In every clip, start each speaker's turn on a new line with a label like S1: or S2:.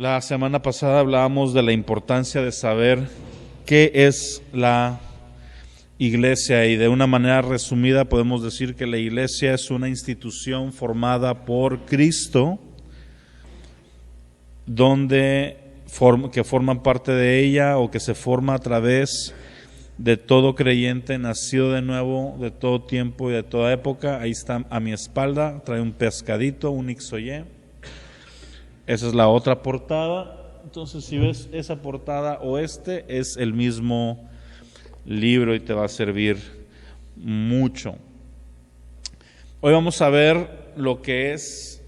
S1: La semana pasada hablábamos de la importancia de saber qué es la iglesia, y de una manera resumida podemos decir que la iglesia es una institución formada por Cristo, que forman parte de ella o que se forma a través de todo creyente nacido de nuevo, de todo tiempo y de toda época. Ahí está a mi espalda, trae un pescadito, un ixoyé. Esa es la otra portada. Entonces, si ves esa portada o es el mismo libro y te va a servir mucho. Hoy vamos a ver lo que es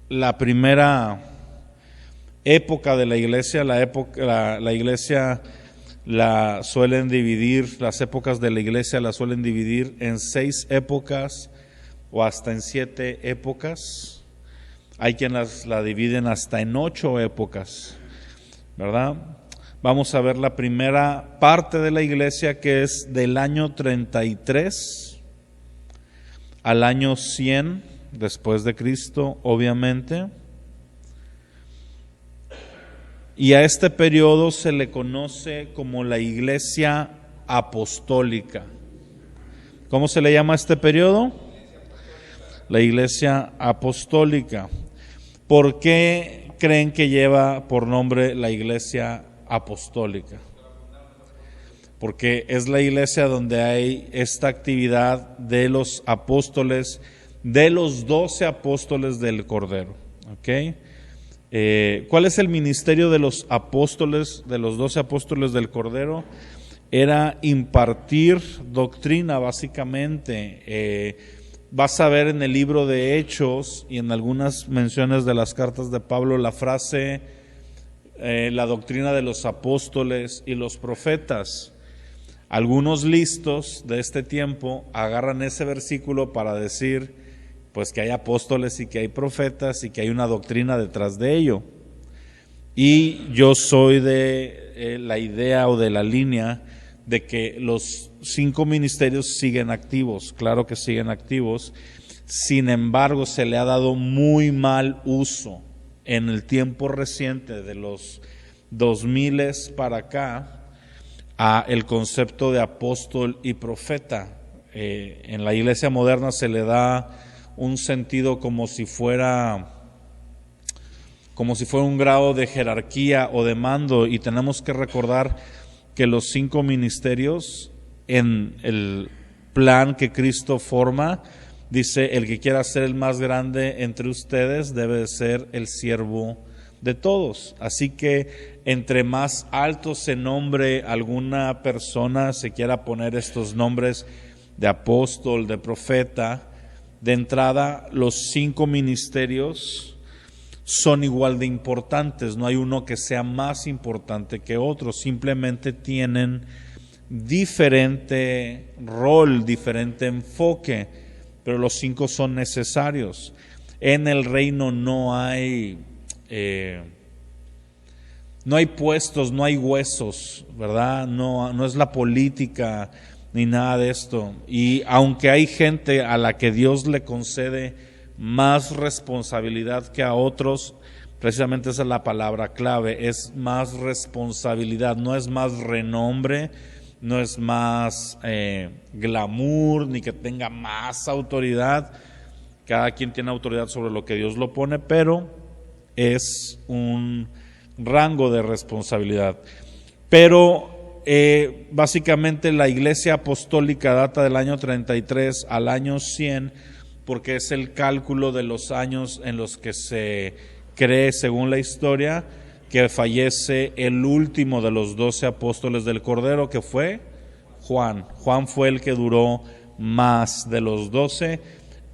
S1: la primera época de la iglesia. La iglesia la suelen dividir, las épocas de la iglesia la suelen dividir en 6 épocas o hasta en 7 épocas. Hay quienes la dividen hasta en 8 épocas, ¿verdad? Vamos a ver la primera parte de la iglesia, que es del año 33 al año 100 después de Cristo, obviamente. Y a este periodo se le conoce como la iglesia apostólica. ¿Cómo se le llama a este periodo? La iglesia apostólica. ¿Por qué creen que lleva por nombre la iglesia apostólica? Porque es la iglesia donde hay esta actividad de los apóstoles, de los 12 apóstoles del Cordero. ¿Okay? ¿Cuál es el ministerio de los apóstoles, de los 12 apóstoles del Cordero? Era impartir doctrina, básicamente. Vas a ver en el libro de Hechos y en algunas menciones de las cartas de Pablo la frase, la doctrina de los apóstoles y los profetas. Algunos listos de este tiempo agarran ese versículo para decir pues que hay apóstoles y que hay profetas y que hay una doctrina detrás de ello. Y yo soy de la idea o de la línea de que los 5 ministerios siguen activos, claro que siguen activos. Sin embargo, se le ha dado muy mal uso en el tiempo reciente, de los 2000 para acá, a el concepto de apóstol y profeta. En la iglesia moderna se le da un sentido como si fuera un grado de jerarquía o de mando, y tenemos que recordar que los 5 ministerios, en el plan que Cristo forma, dice: el que quiera ser el más grande entre ustedes debe de ser el siervo de todos. Así que entre más alto se nombre alguna persona, se quiera poner estos nombres de apóstol, de profeta, de entrada los 5 ministerios son igual de importantes. No hay uno que sea más importante que otro, simplemente tienen diferente rol, diferente enfoque, pero los 5 son necesarios. En el reino no hay puestos, no hay huesos, ¿verdad? No es la política ni nada de esto. Y aunque hay gente a la que Dios le concede más responsabilidad que a otros, precisamente esa es la palabra clave, es más responsabilidad, no es más renombre, no es más glamour, ni que tenga más autoridad. Cada quien tiene autoridad sobre lo que Dios lo pone, pero es un rango de responsabilidad. Pero básicamente la iglesia apostólica data del año 33 al año 100, porque es el cálculo de los años en los que se cree, según la historia, que fallece el último de los 12 apóstoles del Cordero, que fue Juan. Juan fue el que duró más de los 12,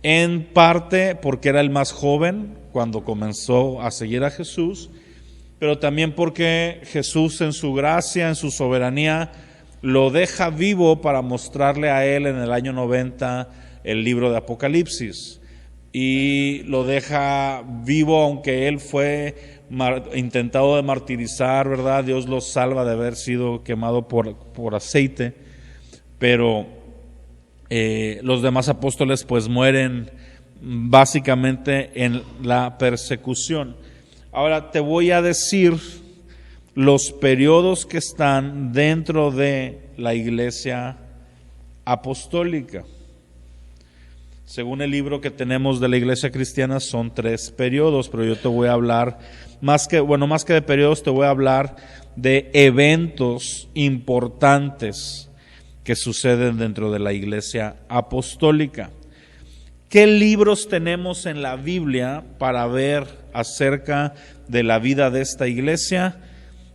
S1: en parte porque era el más joven cuando comenzó a seguir a Jesús, pero también porque Jesús, en su gracia, en su soberanía, lo deja vivo para mostrarle a él en el año 90 el libro de Apocalipsis, y lo deja vivo aunque él fue intentado de martirizar, ¿verdad? Dios lo salva de haber sido quemado por aceite, pero los demás apóstoles pues mueren básicamente en la persecución. Ahora te voy a decir los periodos que están dentro de la iglesia apostólica. Según el libro que tenemos de la iglesia cristiana son 3 periodos, pero yo te voy a hablar, más que de periodos, te voy a hablar de eventos importantes que suceden dentro de la iglesia apostólica. ¿Qué libros tenemos en la Biblia para ver acerca de la vida de esta iglesia?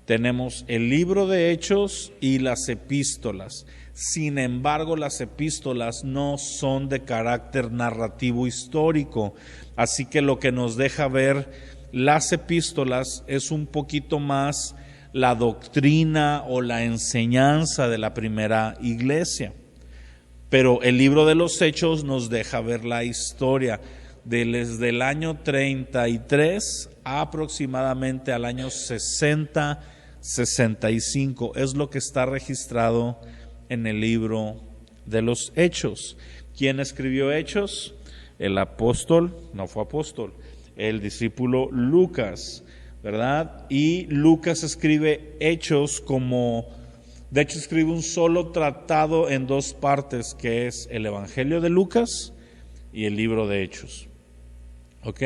S1: Tenemos el libro de Hechos y las epístolas. Sin embargo, las epístolas no son de carácter narrativo histórico, así que lo que nos deja ver las epístolas es un poquito más la doctrina o la enseñanza de la primera iglesia. Pero el libro de los Hechos nos deja ver la historia desde el año 33 aproximadamente al año 60-65. Es lo que está registrado en el libro de los Hechos. ¿Quién escribió Hechos? El apóstol, no fue apóstol, el discípulo Lucas, ¿verdad? Y Lucas escribe Hechos de hecho escribe un solo tratado en 2 partes, que es el Evangelio de Lucas y el libro de Hechos. ¿Ok?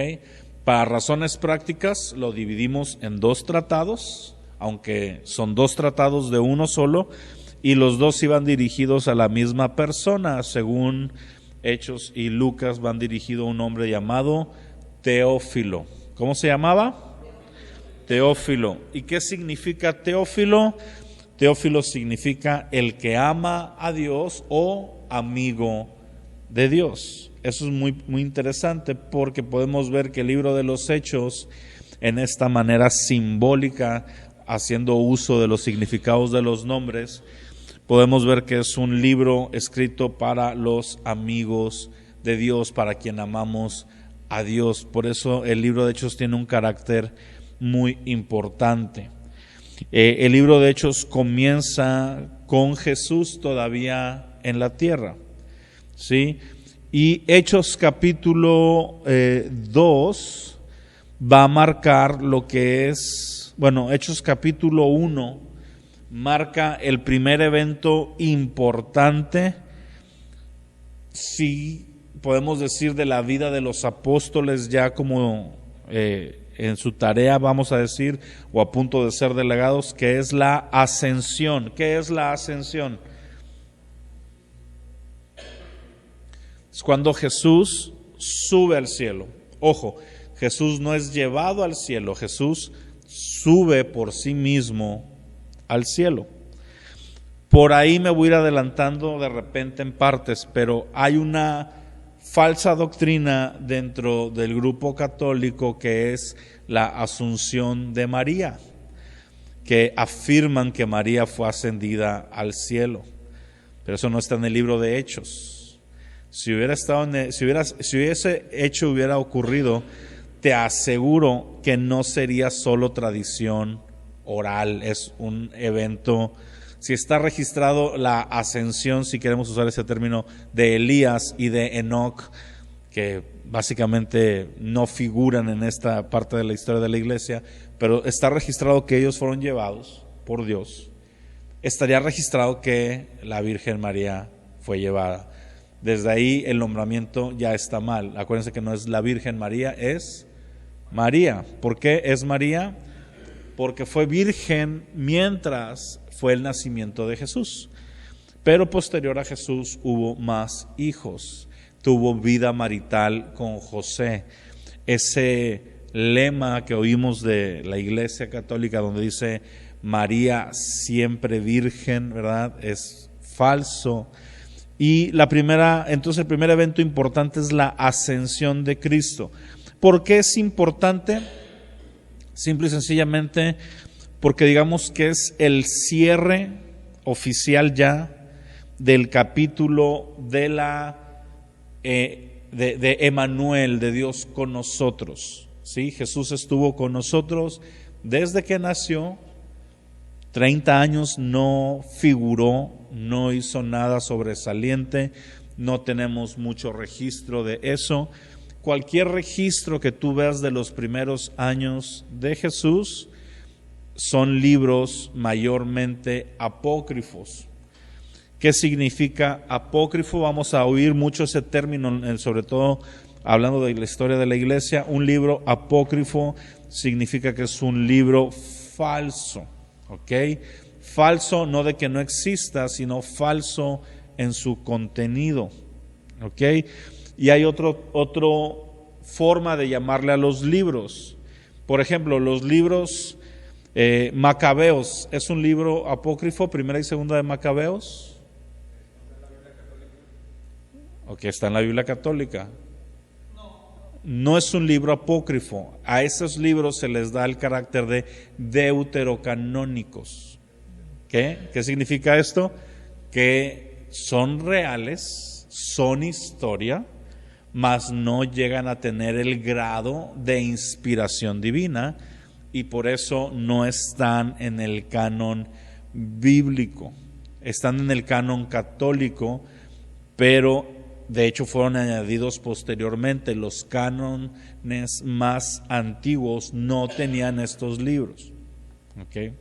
S1: Para razones prácticas lo dividimos en 2 tratados, aunque son 2 tratados de uno solo, y los 2 iban dirigidos a la misma persona. Según Hechos y Lucas van dirigidos a un hombre llamado Teófilo. ¿Cómo se llamaba? Teófilo. ¿Y qué significa Teófilo? Teófilo significa el que ama a Dios o amigo de Dios. Eso es muy, muy interesante, porque podemos ver que el libro de los Hechos, en esta manera simbólica, haciendo uso de los significados de los nombres, podemos ver que es un libro escrito para los amigos de Dios, para quien amamos a Dios. Por eso el libro de Hechos tiene un carácter muy importante. El libro de Hechos comienza con Jesús todavía en la tierra, ¿sí? Y Hechos capítulo 2 va a marcar lo que es, Hechos capítulo 1 marca el primer evento importante, si podemos decir, de la vida de los apóstoles, ya como en su tarea, vamos a decir, o a punto de ser delegados, que es la ascensión. ¿Qué es la ascensión? Es cuando Jesús sube al cielo. Ojo, Jesús no es llevado al cielo, Jesús sube por sí mismo al cielo. Por ahí me voy a ir adelantando de repente en partes, pero hay una falsa doctrina dentro del grupo católico que es la asunción de María, que afirman que María fue ascendida al cielo, pero eso no está en el libro de Hechos. Si ese hecho hubiera ocurrido, te aseguro que no sería solo tradición oral, es un evento. Si está registrado la ascensión, si queremos usar ese término, de Elías y de Enoc, que básicamente no figuran en esta parte de la historia de la iglesia, pero está registrado que ellos fueron llevados por Dios, estaría registrado que la Virgen María fue llevada. Desde ahí el nombramiento ya está mal. Acuérdense que no es la Virgen María, es María. ¿Por qué es María? Porque fue virgen mientras fue el nacimiento de Jesús, pero posterior a Jesús hubo más hijos, tuvo vida marital con José. Ese lema que oímos de la Iglesia Católica donde dice María siempre virgen, ¿verdad? Es falso. Y entonces el primer evento importante es la ascensión de Cristo. ¿Por qué es importante? Simple y sencillamente porque digamos que es el cierre oficial ya del capítulo de Emanuel, de Dios con nosotros, ¿sí? Jesús estuvo con nosotros desde que nació, 30 años no figuró, no hizo nada sobresaliente, no tenemos mucho registro de eso. cualquier registro que tú veas de los primeros años de Jesús son libros mayormente apócrifos. ¿Qué significa apócrifo? Vamos a oír mucho ese término, sobre todo hablando de la historia de la iglesia. Un libro apócrifo significa que es un libro falso, ¿ok? Falso no de que no exista, sino falso en su contenido, ¿ok? Y hay otro forma de llamarle a los libros. Por ejemplo, los libros Macabeos, ¿es un libro apócrifo, primera y segunda de Macabeos? Ok, está en la Biblia católica. No es un libro apócrifo. A esos libros se les da el carácter de deuterocanónicos. ¿Qué significa esto? Que son reales, son historia, mas no llegan a tener el grado de inspiración divina y por eso no están en el canon bíblico. Están en el canon católico, pero de hecho fueron añadidos posteriormente. Los cánones más antiguos no tenían estos libros. ¿Ok?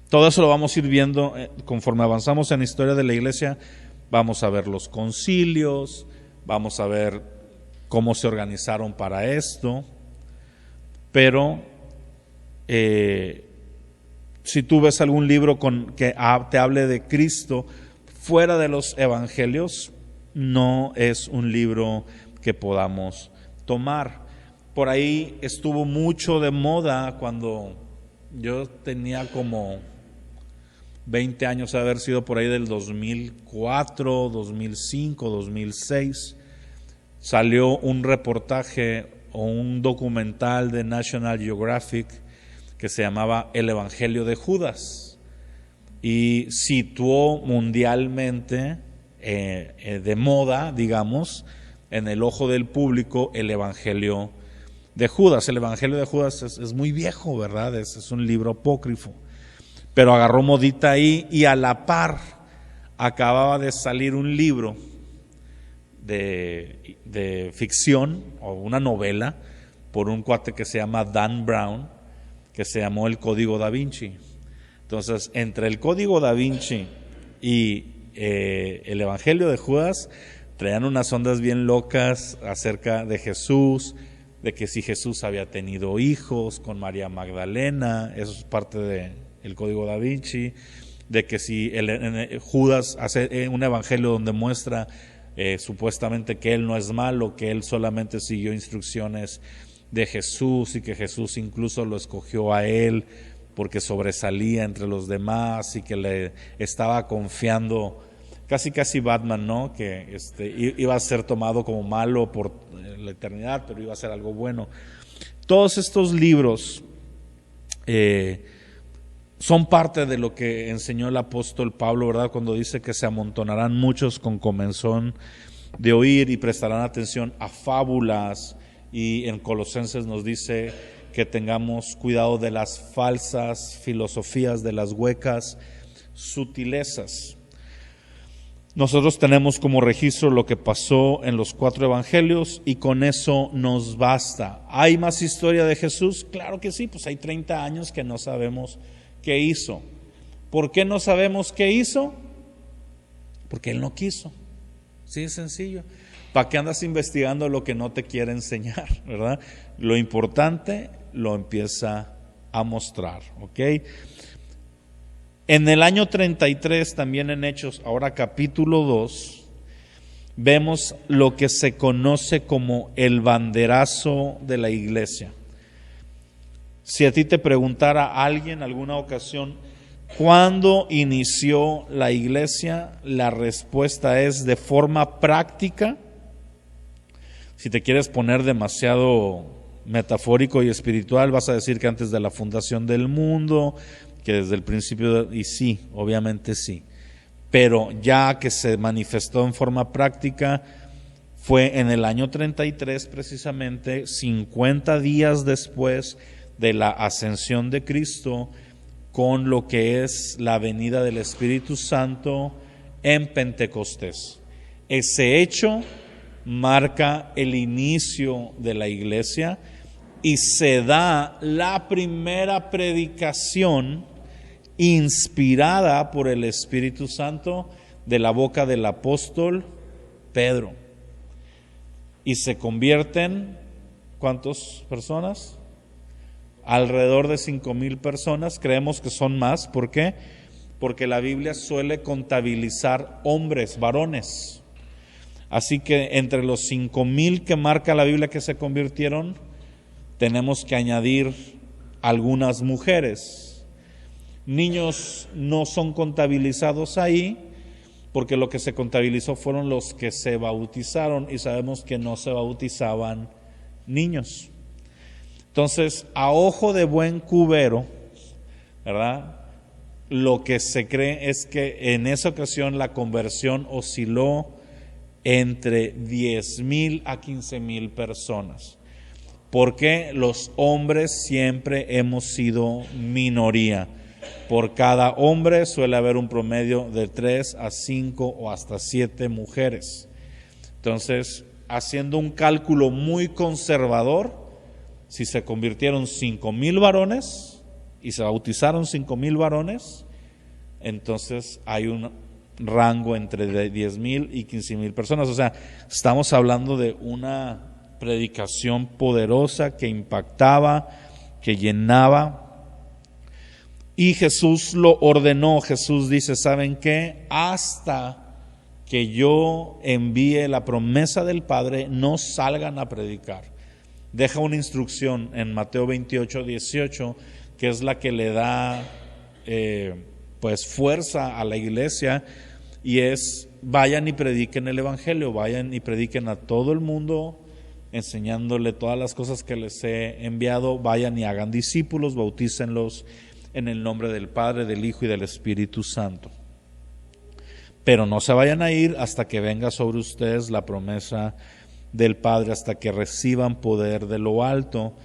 S1: Todo eso lo vamos a ir viendo conforme avanzamos en la historia de la iglesia. Vamos a ver los concilios, vamos a ver cómo se organizaron para esto. Pero si tú ves algún libro que te hable de Cristo fuera de los evangelios, no es un libro que podamos tomar. Por ahí estuvo mucho de moda cuando yo tenía como 20 años, de haber sido por ahí del 2004, 2005, 2006, salió un reportaje o un documental de National Geographic que se llamaba El Evangelio de Judas y situó mundialmente de moda, digamos, en el ojo del público el Evangelio de Judas. El Evangelio de Judas es muy viejo, ¿verdad? Es un libro apócrifo, pero agarró modita ahí y a la par acababa de salir un libro de ficción o una novela por un cuate que se llama Dan Brown, que se llamó El Código Da Vinci. Entonces, entre el Código Da Vinci y el Evangelio de Judas, traían unas ondas bien locas acerca de Jesús, de que si Jesús había tenido hijos con María Magdalena, eso es parte del Código Da Vinci, de que si Judas hace un evangelio donde muestra supuestamente que él no es malo, que él solamente siguió instrucciones de Jesús y que Jesús incluso lo escogió a él porque sobresalía entre los demás y que le estaba confiando, casi Batman, ¿no? Que iba a ser tomado como malo por la eternidad, pero iba a ser algo bueno. Todos estos libros son parte de lo que enseñó el apóstol Pablo, ¿verdad? Cuando dice que se amontonarán muchos con comezón de oír y prestarán atención a fábulas, y en Colosenses nos dice que tengamos cuidado de las falsas filosofías, de las huecas sutilezas. Nosotros tenemos como registro lo que pasó en los 4 evangelios y con eso nos basta. ¿Hay más historia de Jesús? Claro que sí, pues hay 30 años que no sabemos qué hizo. ¿Por qué no sabemos qué hizo? Porque Él no quiso. Sí, es sencillo. ¿Para qué andas investigando lo que no te quiere enseñar, verdad? Lo importante lo empieza a mostrar, ¿ok? En el año 33, también en Hechos, ahora capítulo 2, vemos lo que se conoce como el banderazo de la iglesia. Si a ti te preguntara alguien en alguna ocasión, ¿cuándo inició la iglesia? La respuesta es de forma práctica. Si te quieres poner demasiado metafórico y espiritual, vas a decir que antes de la fundación del mundo, que desde el principio, y sí, obviamente sí, pero ya que se manifestó en forma práctica, fue en el año 33 precisamente, 50 días después de la ascensión de Cristo, con lo que es la venida del Espíritu Santo en Pentecostés. Ese hecho marca el inicio de la iglesia y se da la primera predicación inspirada por el Espíritu Santo de la boca del apóstol Pedro. Y se convierten, ¿cuántas personas? Alrededor de 5,000 personas. Creemos que son más. ¿Por qué? Porque la Biblia suele contabilizar hombres, varones. Así que entre los 5,000 que marca la Biblia que se convirtieron, tenemos que añadir algunas mujeres. Niños no son contabilizados ahí, porque lo que se contabilizó fueron los que se bautizaron, y sabemos que no se bautizaban niños. Entonces, a ojo de buen cubero, ¿verdad?, lo que se cree es que en esa ocasión la conversión osciló entre 10,000 a 15,000 personas. Porque los hombres siempre hemos sido minoría. Por cada hombre suele haber un promedio de 3 a 5 o hasta 7 mujeres. Entonces, haciendo un cálculo muy conservador, si se convirtieron 5,000 varones y se bautizaron 5,000 varones, entonces hay un rango entre 10,000 y 15,000 personas. O sea, estamos hablando de una predicación poderosa que impactaba, que llenaba. Y Jesús lo ordenó. Jesús dice, ¿saben qué? Hasta que yo envíe la promesa del Padre, no salgan a predicar. Deja una instrucción en Mateo 28:18, que es la que le da pues fuerza a la iglesia, y es: vayan y prediquen el evangelio, vayan y prediquen a todo el mundo, enseñándole todas las cosas que les he enviado. Vayan y hagan discípulos, bautícenlos en el nombre del Padre, del Hijo y del Espíritu Santo. Pero no se vayan a ir hasta que venga sobre ustedes la promesa del Padre, hasta que reciban poder de lo alto.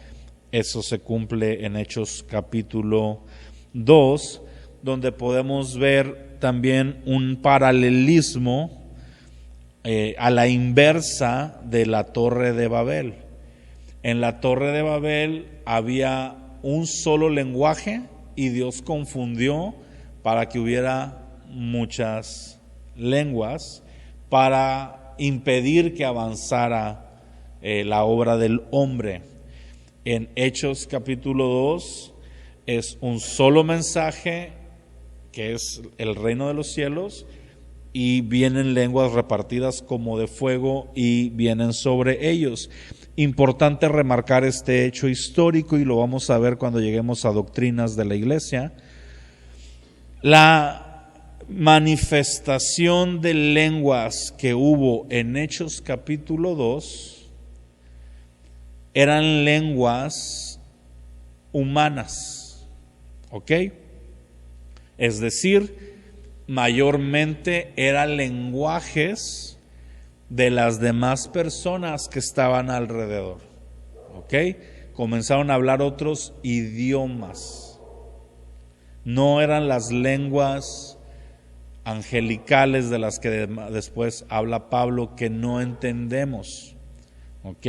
S1: Eso se cumple en Hechos capítulo 2, donde podemos ver también un paralelismo a la inversa de la Torre de Babel. En la Torre de Babel había un solo lenguaje y Dios confundió para que hubiera muchas lenguas, para impedir que avanzara la obra del hombre. En Hechos capítulo 2 es un solo mensaje, que es el reino de los cielos, y vienen lenguas repartidas como de fuego y vienen sobre ellos. Importante remarcar este hecho histórico, y lo vamos a ver cuando lleguemos a doctrinas de la iglesia. La manifestación de lenguas que hubo en Hechos capítulo 2 eran lenguas humanas, ¿ok? Es decir, mayormente eran lenguajes de las demás personas que estaban alrededor, ¿ok? Comenzaron a hablar otros idiomas. No eran las lenguas angelicales de las que después habla Pablo, que no entendemos, ¿ok?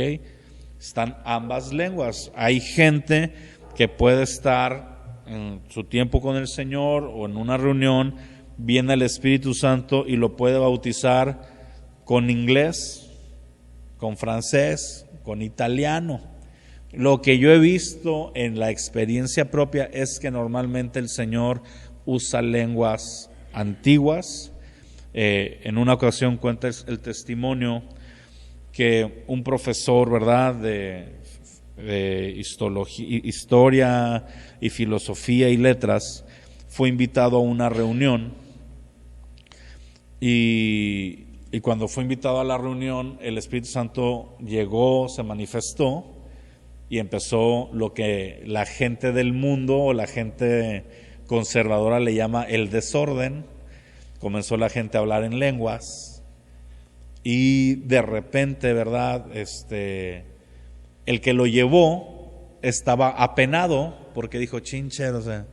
S1: Están ambas lenguas. Hay gente que puede estar en su tiempo con el Señor o en una reunión, viene el Espíritu Santo y lo puede bautizar con inglés, con francés, con italiano. Lo que yo he visto en la experiencia propia es que normalmente el Señor usa lenguas antiguas. En una ocasión cuenta el testimonio que un profesor, ¿verdad?, de historia y filosofía y letras fue invitado a una reunión, y cuando fue invitado a la reunión, el Espíritu Santo llegó, se manifestó, y empezó lo que la gente del mundo o la gente conservadora le llama el desorden. Comenzó la gente a hablar en lenguas, y de repente, ¿verdad?, el que lo llevó estaba apenado porque dijo: chincher, o sea,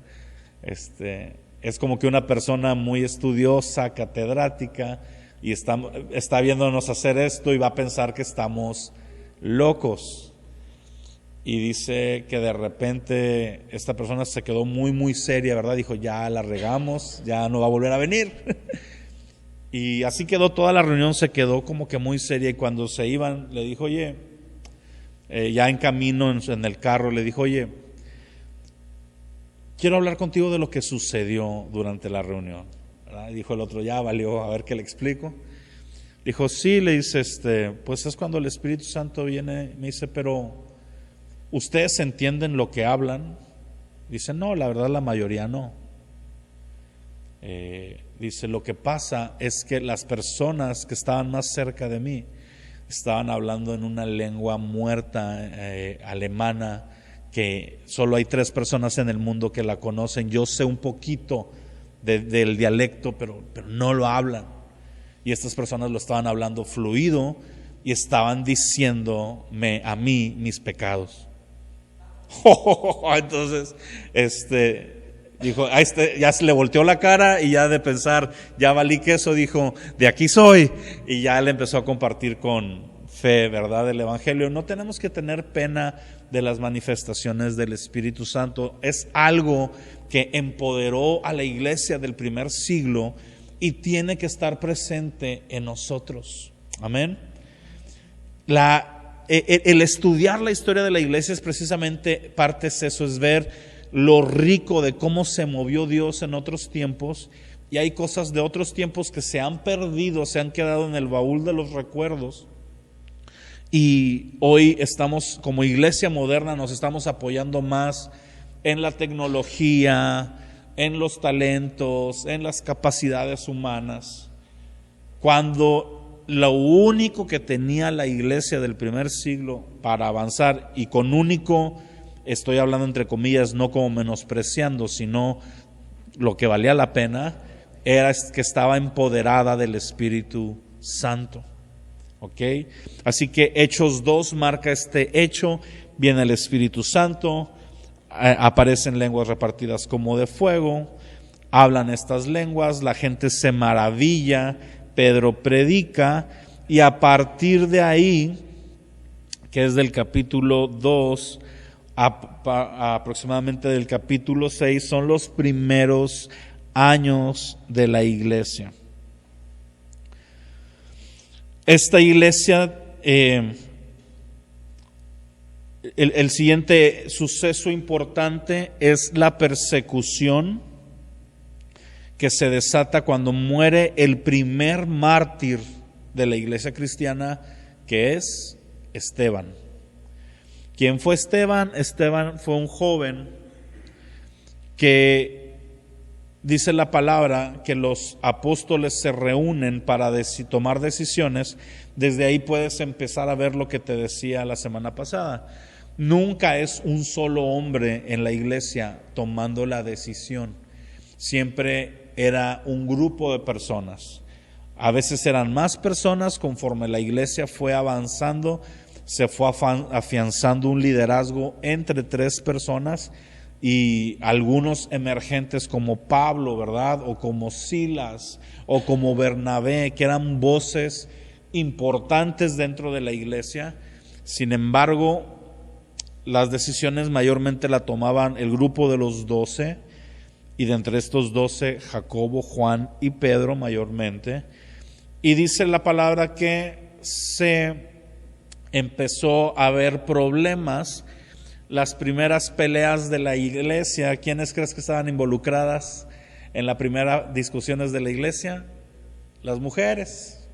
S1: es como que una persona muy estudiosa, catedrática, y está viéndonos hacer esto y va a pensar que estamos locos. Y dice que de repente esta persona se quedó muy, muy seria, ¿verdad? Dijo, ya la regamos, ya no va a volver a venir. Y así quedó toda la reunión, se quedó como que muy seria. Y cuando se iban, le dijo, oye, ya en camino en el carro, le dijo, oye, quiero hablar contigo de lo que sucedió durante la reunión, ¿verdad? Y dijo el otro, ya valió, a ver qué le explico. Dijo, sí, le dice, pues es cuando el Espíritu Santo viene, me dice, pero ¿ustedes entienden lo que hablan? Dice, no, la verdad la mayoría no. Dice, lo que pasa es que las personas que estaban más cerca de mí estaban hablando en una lengua muerta, alemana, que solo hay 3 personas en el mundo que la conocen. Yo sé un poquito del dialecto, pero no lo hablan. Y estas personas lo estaban hablando fluido y estaban diciéndome a mí mis pecados. Entonces, dijo, ya se le volteó la cara y ya de pensar, ya valí queso, dijo, de aquí soy. Y ya le empezó a compartir con fe, ¿verdad?, el Evangelio. No tenemos que tener pena de las manifestaciones del Espíritu Santo. Es algo que empoderó a la iglesia del primer siglo y tiene que estar presente en nosotros. Amén. El estudiar la historia de la iglesia es precisamente parte de eso, es ver lo rico de cómo se movió Dios en otros tiempos, y hay cosas de otros tiempos que se han perdido, se han quedado en el baúl de los recuerdos, y hoy estamos como iglesia moderna, nos estamos apoyando más en la tecnología, en los talentos, en las capacidades humanas, cuando lo único que tenía la iglesia del primer siglo para avanzar, y con único estoy hablando entre comillas, no como menospreciando, sino lo que valía la pena, era que estaba empoderada del Espíritu Santo. ¿Ok? Así que Hechos 2 marca este hecho, viene el Espíritu Santo, aparecen lenguas repartidas como de fuego, hablan estas lenguas, la gente se maravilla, Pedro predica, y a partir de ahí, que es del capítulo 2, aproximadamente del capítulo 6, son los primeros años de la iglesia. Esta iglesia, el siguiente suceso importante es la persecución que se desata cuando muere el primer mártir de la iglesia cristiana, que es Esteban. ¿Quién fue Esteban? Esteban fue un joven que dice la palabra que los apóstoles se reúnen para tomar decisiones. Desde ahí puedes empezar a ver lo que te decía la semana pasada. Nunca es un solo hombre en la iglesia tomando la decisión. Siempre era un grupo de personas. A veces eran más personas. Conforme la iglesia fue avanzando, se fue afianzando un liderazgo entre 3 personas, y algunos emergentes como Pablo, ¿verdad?, o como Silas, o como Bernabé, que eran voces importantes dentro de la iglesia. Sin embargo, las decisiones mayormente la tomaban el grupo de los 12, y de entre estos 12, Jacobo, Juan y Pedro mayormente. Y dice la palabra que se empezó a haber problemas. Las primeras peleas de la iglesia, ¿quiénes crees que estaban involucradas en las primeras discusiones de la iglesia? Las mujeres,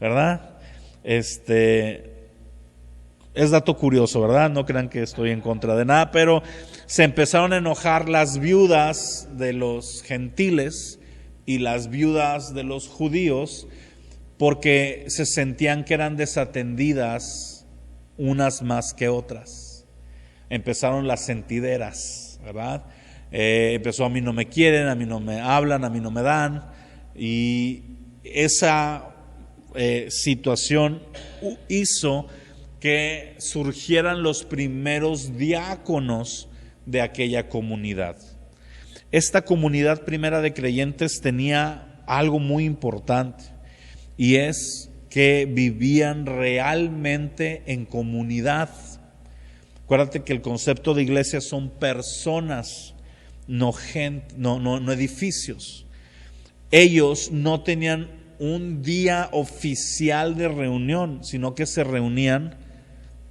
S1: ¿verdad? Es dato curioso, ¿verdad? No crean que estoy en contra de nada, pero se empezaron a enojar las viudas de los gentiles y las viudas de los judíos, porque se sentían que eran desatendidas unas más que otras. Empezaron las sentideras, ¿verdad? Empezó: a mí no me quieren, a mí no me hablan, a mí no me dan. Y esa situación hizo que surgieran los primeros diáconos de aquella comunidad. Esta comunidad primera de creyentes tenía algo muy importante. y es que vivían realmente en comunidad. Acuérdate que el concepto de iglesia son personas, no gente, no edificios. Ellos no tenían un día oficial de reunión, sino que se reunían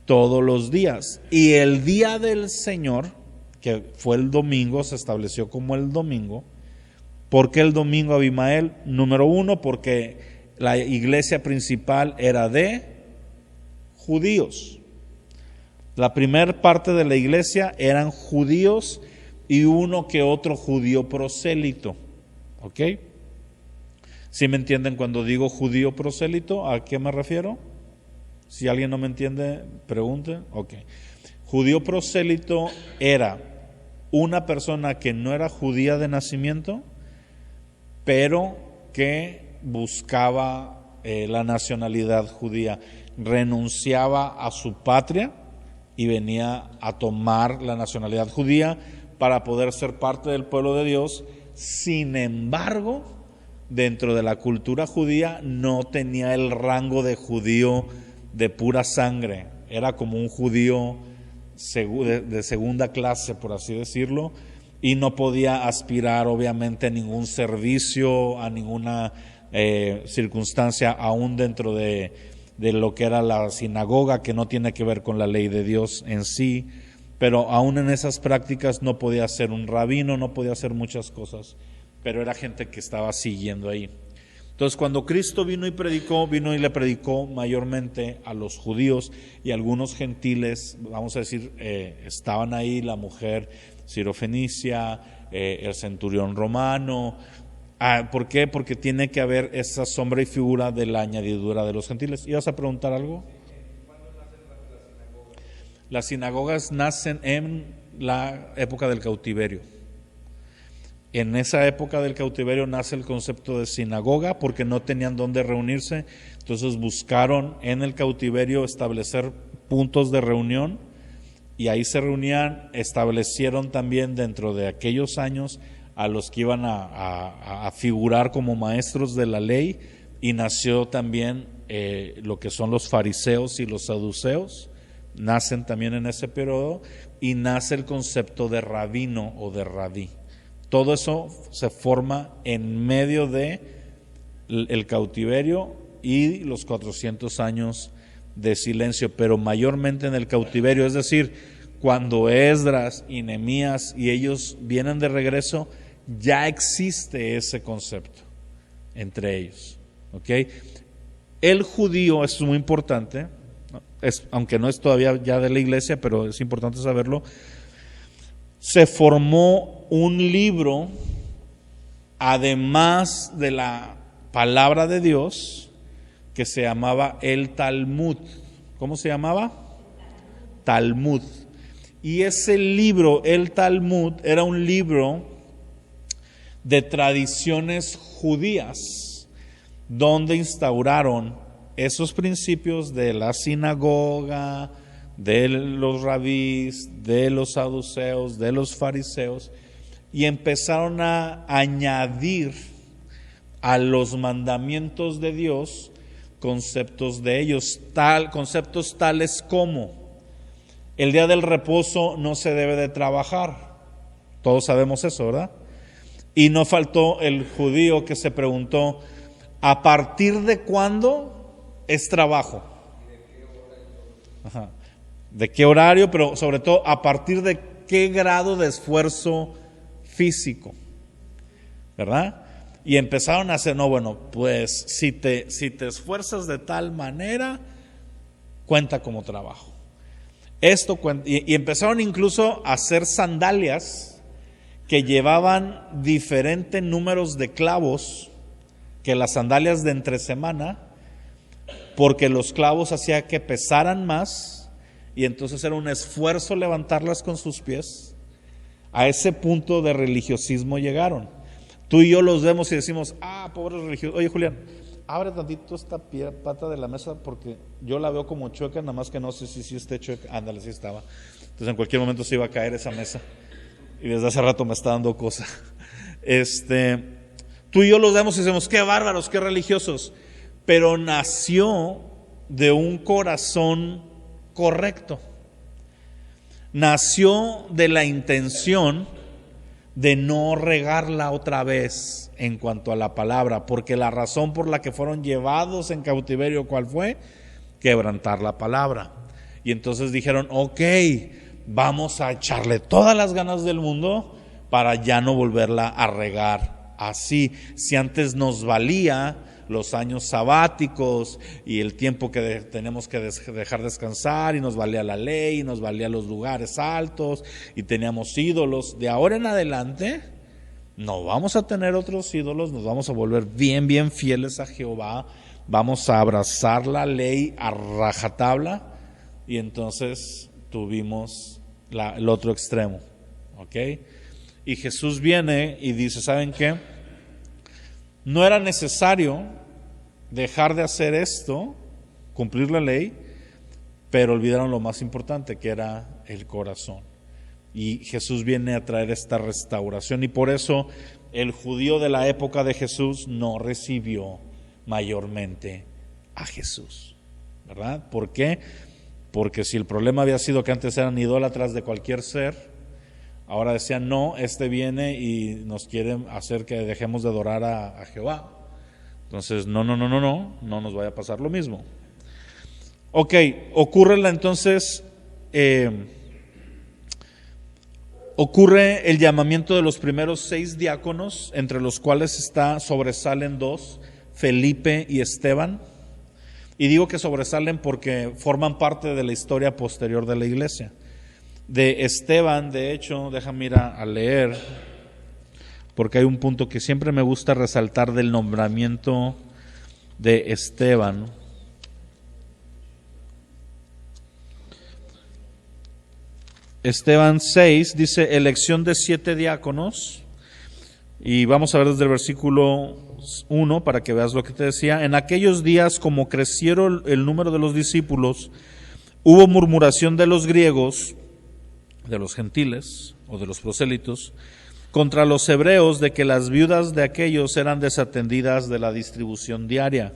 S1: todos los días. Y el día del Señor, que fue el domingo, se estableció como el domingo. ¿Por qué el domingo, Abimael? Número uno, porque la iglesia principal era de judíos. La primera parte de la iglesia eran judíos y uno que otro judío prosélito. ¿Ok? ¿Sí me entienden cuando digo judío prosélito? ¿A qué me refiero? Si alguien no me entiende, pregunte. Ok. Judío prosélito era una persona que no era judía de nacimiento, pero que buscaba la nacionalidad judía, renunciaba a su patria y venía a tomar la nacionalidad judía para poder ser parte del pueblo de Dios. Sin embargo, dentro de la cultura judía no tenía el rango de judío de pura sangre, era como un judío de segunda clase, por así decirlo, y no podía aspirar obviamente a ningún servicio, a ninguna circunstancia, aún dentro de lo que era la sinagoga, que no tiene que ver con la ley de Dios en sí, pero aún en esas prácticas no podía ser un rabino, no podía hacer muchas cosas, pero era gente que estaba siguiendo ahí. Entonces, cuando Cristo vino y le predicó mayormente a los judíos y algunos gentiles, vamos a decir, estaban ahí la mujer sirofenicia, el centurión romano. ¿Por qué? Porque tiene que haber esa sombra y figura de la añadidura de los gentiles. ¿Ibas a preguntar algo? Las sinagogas nacen en la época del cautiverio. En esa época del cautiverio nace el concepto de sinagoga porque no tenían dónde reunirse, entonces buscaron en el cautiverio establecer puntos de reunión y ahí se reunían. Establecieron también dentro de aquellos años a los que iban a figurar como maestros de la ley, y nació también lo que son los fariseos y los saduceos, nacen también en ese periodo, y nace el concepto de rabino o de rabí. Todo eso se forma en medio de el cautiverio y los 400 años de silencio, pero mayormente en el cautiverio, es decir, cuando Esdras y Nehemías y ellos vienen de regreso, ya existe ese concepto entre ellos. ¿Okay? El judío es muy importante, aunque no es todavía ya de la iglesia, pero es importante saberlo. Se formó un libro, además de la palabra de Dios, que se llamaba el Talmud. ¿Cómo se llamaba? Talmud. Y ese libro, el Talmud, era un libro de tradiciones judías, donde instauraron esos principios de la sinagoga, de los rabís, de los saduceos, de los fariseos, y empezaron a añadir a los mandamientos de Dios conceptos de ellos, conceptos tales como el día del reposo no se debe de trabajar. Todos sabemos eso, ¿verdad? Y no faltó el judío que se preguntó, ¿a partir de cuándo es trabajo? Ajá. ¿De qué horario? Pero sobre todo, ¿a partir de qué grado de esfuerzo físico? ¿Verdad? Y empezaron a hacer, no, bueno, pues si te esfuerzas de tal manera, cuenta como trabajo. Y empezaron incluso a hacer sandalias que llevaban diferentes números de clavos que las sandalias de entre semana, porque los clavos hacía que pesaran más, y entonces era un esfuerzo levantarlas con sus pies. A ese punto de religiosismo llegaron. Tú y yo los vemos y decimos, pobres religiosos. Oye, Julián, abre tantito esta pata de la mesa porque yo la veo como chueca, nada más que no sé si esté chueca. Ándale, sí estaba. Entonces en cualquier momento se iba a caer esa mesa. Y desde hace rato me está dando cosa. Tú y yo los vemos y decimos, qué bárbaros, qué religiosos. pero nació de un corazón correcto. Nació de la intención de no regarla otra vez en cuanto a la palabra, porque la razón por la que fueron llevados en cautiverio, ¿cuál fue? Quebrantar la palabra. Y entonces dijeron, ok, vamos a echarle todas las ganas del mundo para ya no volverla a regar así. Si antes nos valía los años sabáticos y el tiempo que tenemos que dejar descansar, y nos valía la ley, y nos valía los lugares altos, y teníamos ídolos, de ahora en adelante no vamos a tener otros ídolos, nos vamos a volver bien fieles a Jehová, vamos a abrazar la ley a rajatabla. Y entonces tuvimos el otro extremo, ¿ok? Y Jesús viene y dice, ¿saben qué? No era necesario dejar de hacer esto, cumplir la ley, pero olvidaron lo más importante, que era el corazón. Y Jesús viene a traer esta restauración, y por eso el judío de la época de Jesús no recibió mayormente a Jesús, ¿verdad? ¿Por qué? Porque si el problema había sido que antes eran idólatras de cualquier ser, ahora decían, no, este viene y nos quiere hacer que dejemos de adorar a Jehová. Entonces, no nos vaya a pasar lo mismo. Ok, ocurre el llamamiento de los primeros 6 diáconos, entre los cuales sobresalen 2, Felipe y Esteban. Y digo que sobresalen porque forman parte de la historia posterior de la iglesia. De Esteban, de hecho, déjame ir a leer, porque hay un punto que siempre me gusta resaltar del nombramiento de Esteban. Esteban 6 dice, elección de 7 diáconos, y vamos a ver desde el versículo 1 para que veas lo que te decía. En aquellos días, como crecieron el número de los discípulos, hubo murmuración de los griegos, de los gentiles o de los prosélitos, contra los hebreos, de que las viudas de aquellos eran desatendidas de la distribución diaria.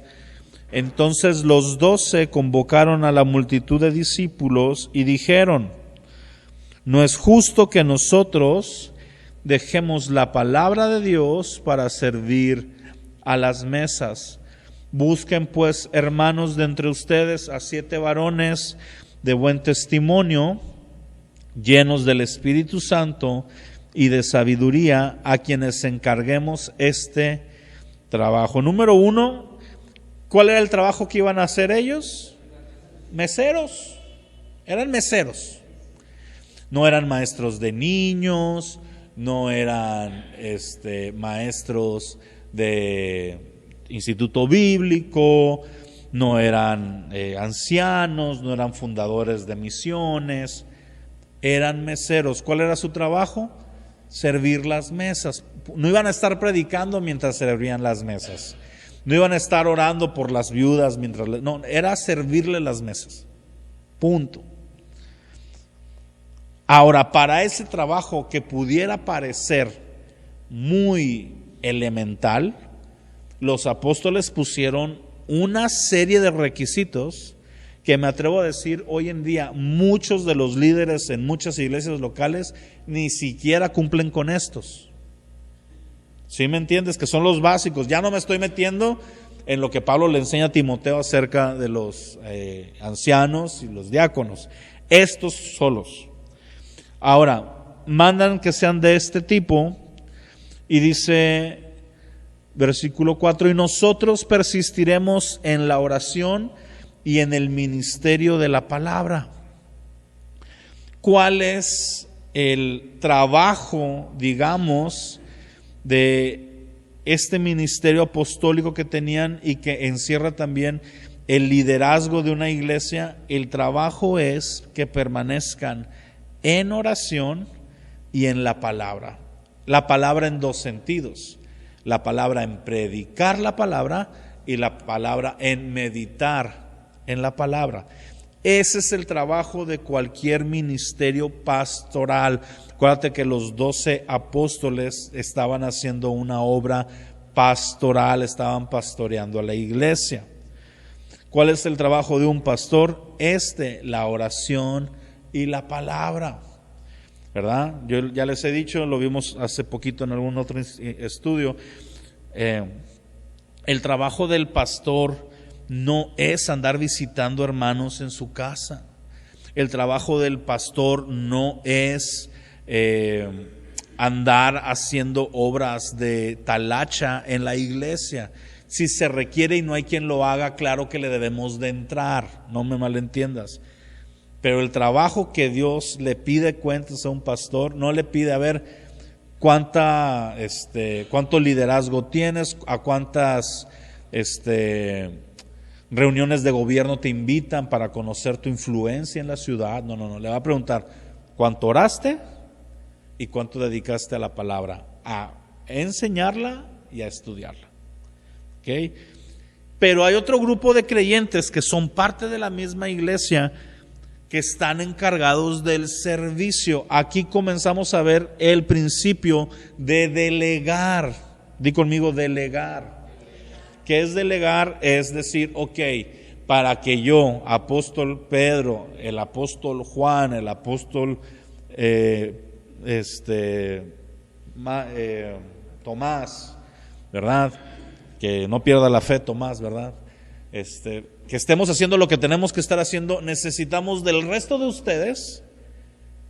S1: Entonces los 12 convocaron a la multitud de discípulos y dijeron, no es justo que nosotros dejemos la palabra de Dios para servir a las mesas. Busquen pues, hermanos, de entre ustedes a 7 varones de buen testimonio, llenos del Espíritu Santo y de sabiduría, a quienes encarguemos este trabajo. Número 1, ¿cuál era el trabajo que iban a hacer ellos? Meseros. Eran meseros. No eran maestros de niños, no eran maestros de instituto bíblico, no eran ancianos, no eran fundadores de misiones, eran meseros. ¿Cuál era su trabajo? Servir las mesas. No iban a estar predicando mientras servían las mesas, no iban a estar orando por las viudas no, era servirle las mesas, punto. Ahora, para ese trabajo que pudiera parecer muy elemental, los apóstoles pusieron una serie de requisitos que me atrevo a decir hoy en día muchos de los líderes en muchas iglesias locales ni siquiera cumplen con estos. ¿Sí me entiendes? Que son los básicos. Ya no me estoy metiendo en lo que Pablo le enseña a Timoteo acerca de los ancianos y los diáconos. Estos solos. Ahora, mandan que sean de este tipo, y dice, versículo 4, y nosotros persistiremos en la oración y en el ministerio de la palabra. ¿Cuál es el trabajo, digamos, de este ministerio apostólico que tenían y que encierra también el liderazgo de una iglesia? El trabajo es que permanezcan en oración y en la palabra. La palabra en 2 sentidos. La palabra en predicar la palabra y la palabra en meditar en la palabra. Ese es el trabajo de cualquier ministerio pastoral. Acuérdate que los 12 apóstoles estaban haciendo una obra pastoral, estaban pastoreando a la iglesia. ¿Cuál es el trabajo de un pastor? La oración y la palabra, ¿verdad? Yo ya les he dicho, lo vimos hace poquito en algún otro estudio, el trabajo del pastor no es andar visitando hermanos en su casa. El trabajo del pastor no es andar haciendo obras de talacha en la iglesia. Si se requiere y no hay quien lo haga, claro que le debemos de entrar, no me malentiendas. Pero el trabajo que Dios le pide cuentas a un pastor, no le pide a ver cuánto liderazgo tienes, a cuántas reuniones de gobierno te invitan para conocer tu influencia en la ciudad. No, le va a preguntar cuánto oraste y cuánto dedicaste a la palabra, a enseñarla y a estudiarla. ¿Okay? Pero hay otro grupo de creyentes que son parte de la misma iglesia, que están encargados del servicio. Aquí comenzamos a ver el principio de delegar. Di conmigo, delegar. ¿Qué es delegar? Es decir, ok, para que yo, apóstol Pedro, el apóstol Juan, el apóstol Tomás, ¿verdad? Que no pierda la fe Tomás, ¿verdad? Que estemos haciendo lo que tenemos que estar haciendo, necesitamos del resto de ustedes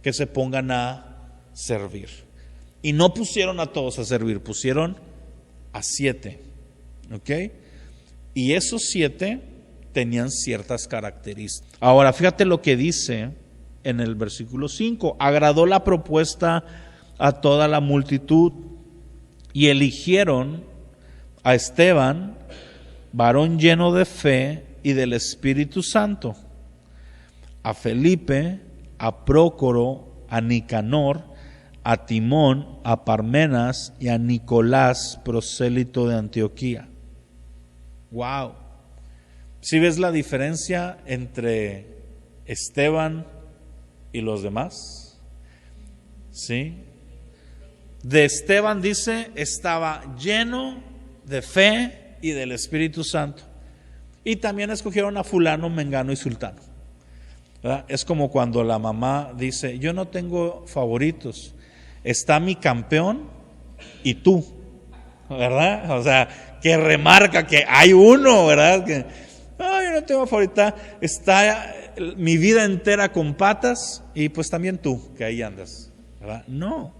S1: que se pongan a servir. Y no pusieron a todos a servir, pusieron a 7. ¿Ok? Y esos 7 tenían ciertas características. Ahora, fíjate lo que dice en el versículo 5. Agradó la propuesta a toda la multitud y eligieron a Esteban, varón lleno de fe y del Espíritu Santo, a Felipe, a Prócoro, a Nicanor, a Timón, a Parmenas y a Nicolás, prosélito de Antioquía. Wow. ¿Sí ves la diferencia entre Esteban y los demás? ¿Sí? De Esteban dice, estaba lleno de fe y del Espíritu Santo. Y también escogieron a fulano, mengano y sultano, ¿verdad? Es como cuando la mamá dice, yo no tengo favoritos, está mi campeón y tú, ¿verdad? O sea, que remarca que hay uno, ¿verdad? Que yo no tengo favorita, está mi vida entera con patas y pues también tú, que ahí andas, ¿verdad? No,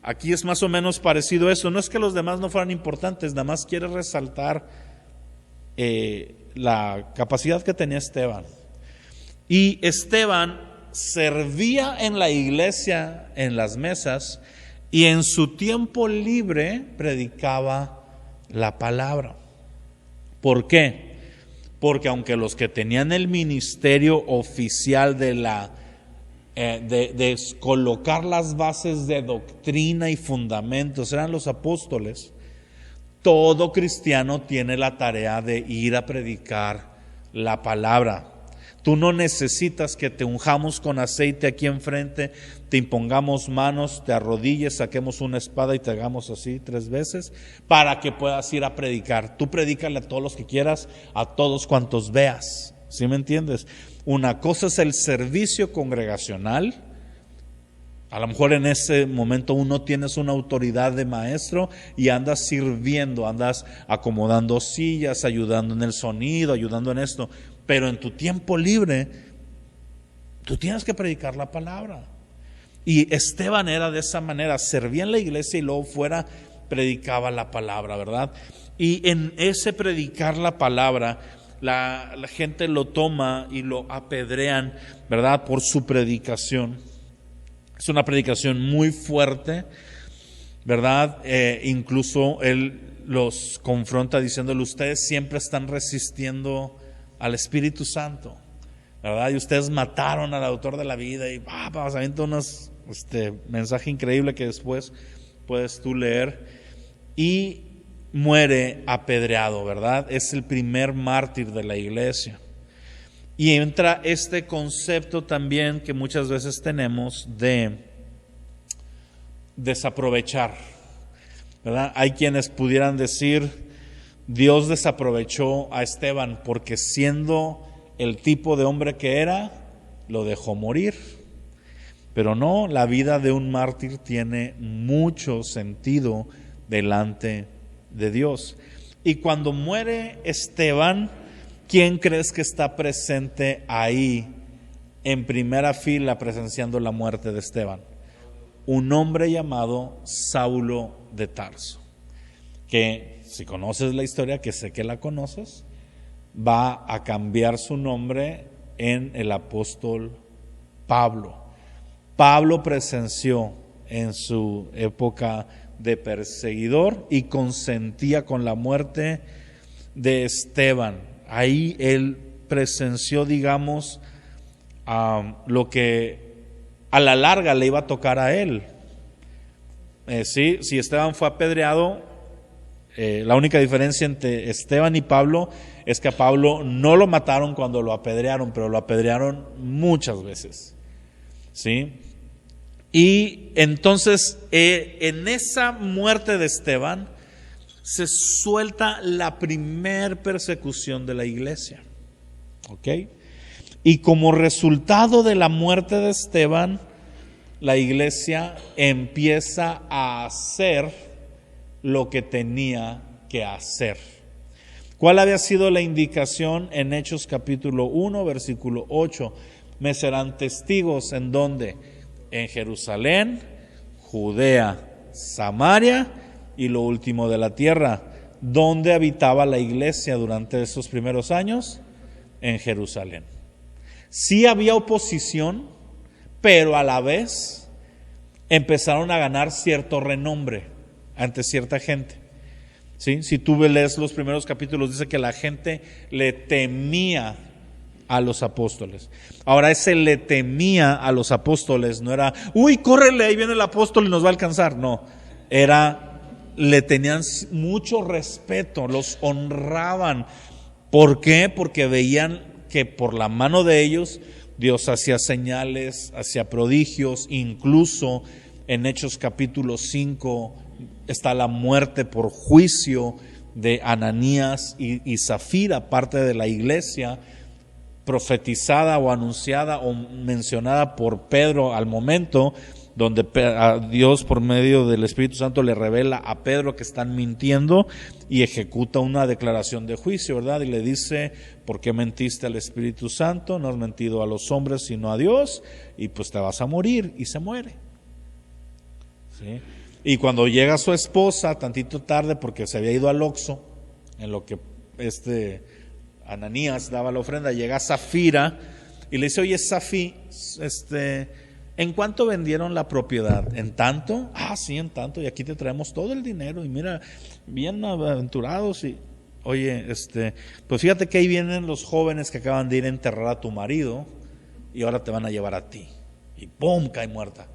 S1: aquí es más o menos parecido eso. No es que los demás no fueran importantes, nada más quiere resaltar la capacidad que tenía Esteban. Y Esteban servía en la iglesia, en las mesas, y en su tiempo libre predicaba la palabra. ¿Por qué? Porque aunque los que tenían el ministerio oficial de colocar las bases de doctrina y fundamentos eran los apóstoles, todo cristiano tiene la tarea de ir a predicar la palabra. Tú no necesitas que te unjamos con aceite aquí enfrente, te impongamos manos, te arrodilles, saquemos una espada y te hagamos así 3 veces para que puedas ir a predicar. Tú predícale a todos los que quieras, a todos cuantos veas. ¿Sí me entiendes? Una cosa es el servicio congregacional. A lo mejor en ese momento uno tienes una autoridad de maestro y andas sirviendo, andas acomodando sillas, ayudando en el sonido, ayudando en esto. Pero en tu tiempo libre, tú tienes que predicar la palabra. Y Esteban era de esa manera, servía en la iglesia y luego fuera predicaba la palabra, ¿verdad? Y en ese predicar la palabra, la gente lo toma y lo apedrean, ¿verdad? Por su predicación. Es una predicación muy fuerte, ¿verdad? Incluso él los confronta diciéndole, ustedes siempre están resistiendo al Espíritu Santo, ¿verdad? Y ustedes mataron al autor de la vida y se avienta unos mensaje increíble que después puedes tú leer, y muere apedreado, ¿verdad? Es el primer mártir de la iglesia. Y entra este concepto también que muchas veces tenemos de desaprovechar, ¿verdad? Hay quienes pudieran decir, Dios desaprovechó a Esteban porque siendo el tipo de hombre que era, lo dejó morir. Pero no, la vida de un mártir tiene mucho sentido delante de Dios. Y cuando muere Esteban, ¿quién crees que está presente ahí en primera fila presenciando la muerte de Esteban? Un hombre llamado Saulo de Tarso, que si conoces la historia, que sé que la conoces, va a cambiar su nombre en el apóstol Pablo. Pablo presenció en su época de perseguidor y consentía con la muerte de Esteban. Ahí él presenció, digamos, lo que a la larga le iba a tocar a él. Si Esteban fue apedreado, la única diferencia entre Esteban y Pablo es que a Pablo no lo mataron cuando lo apedrearon, pero lo apedrearon muchas veces. ¿Sí? Y entonces en esa muerte de Esteban se suelta la primer persecución de la iglesia. ¿Ok? Y como resultado de la muerte de Esteban, la iglesia empieza a hacer lo que tenía que hacer. ¿Cuál había sido la indicación en Hechos capítulo 1, versículo 8? Me serán testigos, ¿en dónde? En Jerusalén, Judea, Samaria y lo último de la tierra. ¿Dónde habitaba la iglesia durante esos primeros años? En Jerusalén. Sí había oposición, pero a la vez empezaron a ganar cierto renombre ante cierta gente. ¿Sí? Si tú lees los primeros capítulos, dice que la gente le temía a los apóstoles. Ahora, ese le temía a los apóstoles no era, uy, córrele, ahí viene el apóstol y nos va a alcanzar. No, era, le tenían mucho respeto, los honraban. ¿Por qué? Porque veían que por la mano de ellos Dios hacía señales, hacía prodigios. Incluso en Hechos capítulo 5 está la muerte por juicio de Ananías y Zafira, parte de la iglesia, profetizada o anunciada o mencionada por Pedro al momento, donde Dios por medio del Espíritu Santo le revela a Pedro que están mintiendo y ejecuta una declaración de juicio, ¿verdad? Y le dice, ¿por qué mentiste al Espíritu Santo? No has mentido a los hombres sino a Dios, y pues te vas a morir, y se muere. ¿Sí? Y cuando llega su esposa, tantito tarde, porque se había ido al Oxxo, en lo que Ananías daba la ofrenda, llega Zafira y le dice, oye, Zafí, ¿en cuánto vendieron la propiedad? ¿En tanto? Ah, sí, en tanto, y aquí te traemos todo el dinero, y mira, bien aventurados, y oye, pues fíjate que ahí vienen los jóvenes que acaban de ir a enterrar a tu marido, y ahora te van a llevar a ti, y ¡pum!, cae muerta.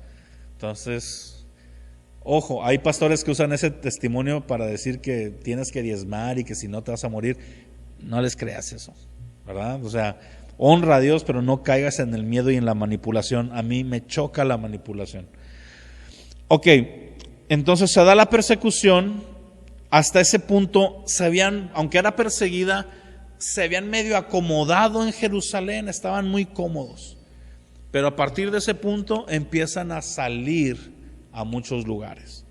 S1: Entonces, ojo, hay pastores que usan ese testimonio para decir que tienes que diezmar y que si no te vas a morir. No les creas eso, ¿verdad? O sea, honra a Dios, pero no caigas en el miedo y en la manipulación. A mí me choca la manipulación. Ok, entonces se da la persecución. Hasta ese punto aunque era perseguida, se habían medio acomodado en Jerusalén, estaban muy cómodos. Pero a partir de ese punto empiezan a salir a muchos lugares.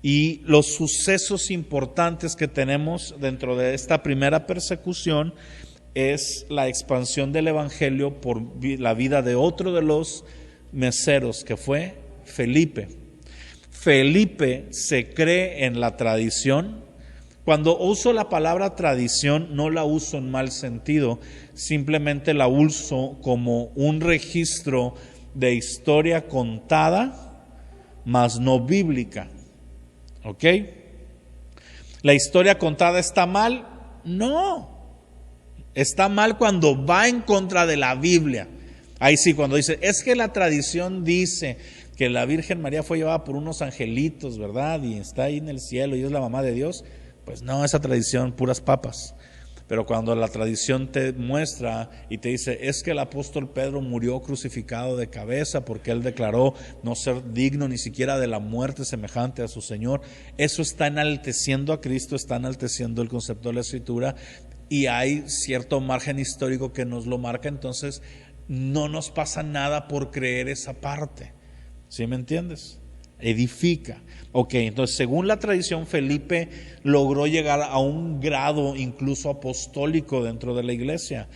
S1: Y los sucesos importantes que tenemos dentro de esta primera persecución es la expansión del evangelio por la vida de otro de los meseros, que fue Felipe. Felipe se cree en la tradición. Cuando uso la palabra tradición, no la uso en mal sentido, simplemente la uso como un registro de historia contada, mas no bíblica. ¿Ok? ¿La historia contada está mal? No. Está mal cuando va en contra de la Biblia. Ahí sí, cuando dice, es que la tradición dice que la Virgen María fue llevada por unos angelitos, ¿verdad? Y está ahí en el cielo y es la mamá de Dios. Pues no, esa tradición, puras papas. Pero cuando la tradición te muestra y te dice, es que el apóstol Pedro murió crucificado de cabeza porque él declaró no ser digno ni siquiera de la muerte semejante a su Señor, eso está enalteciendo a Cristo, está enalteciendo el concepto de la Escritura, y hay cierto margen histórico que nos lo marca. Entonces no nos pasa nada por creer esa parte. ¿Sí me entiendes? Edifica. Ok, entonces según la tradición, Felipe logró llegar a un grado incluso apostólico dentro de la iglesia.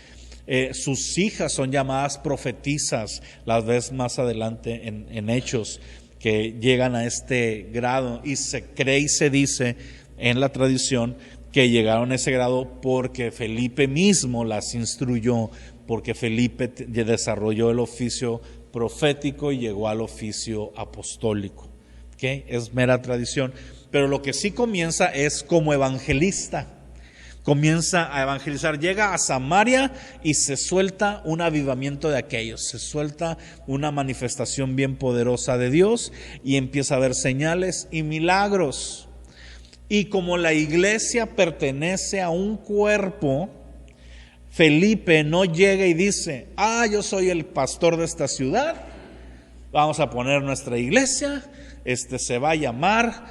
S1: Sus hijas son llamadas profetisas, las ves más adelante en Hechos, que llegan a este grado, y se cree y se dice en la tradición que llegaron a ese grado porque Felipe mismo las instruyó, porque Felipe desarrolló el oficio profético y llegó al oficio apostólico. ¿Okay? Es mera tradición, pero lo que sí comienza es como evangelista. Comienza a evangelizar, llega a Samaria y se suelta un avivamiento de aquellos, se suelta una manifestación bien poderosa de Dios y empieza a haber señales y milagros. Y como la iglesia pertenece a un cuerpo, Felipe no llega y dice, yo soy el pastor de esta ciudad, vamos a poner nuestra iglesia, se va a llamar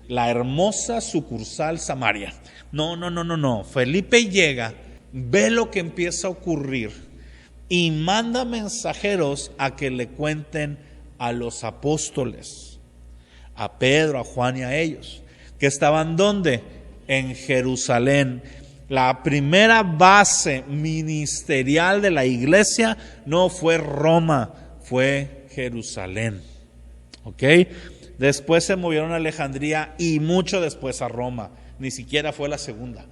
S1: la hermosa sucursal Samaria. No. Felipe llega, ve lo que empieza a ocurrir y manda mensajeros a que le cuenten a los apóstoles, a Pedro, a Juan y a ellos, que estaban ¿dónde? En Jerusalén. La primera base ministerial de la iglesia no fue Roma, fue Jerusalén. ¿Ok? Después se movieron a Alejandría y mucho después a Roma, ni siquiera fue la segunda.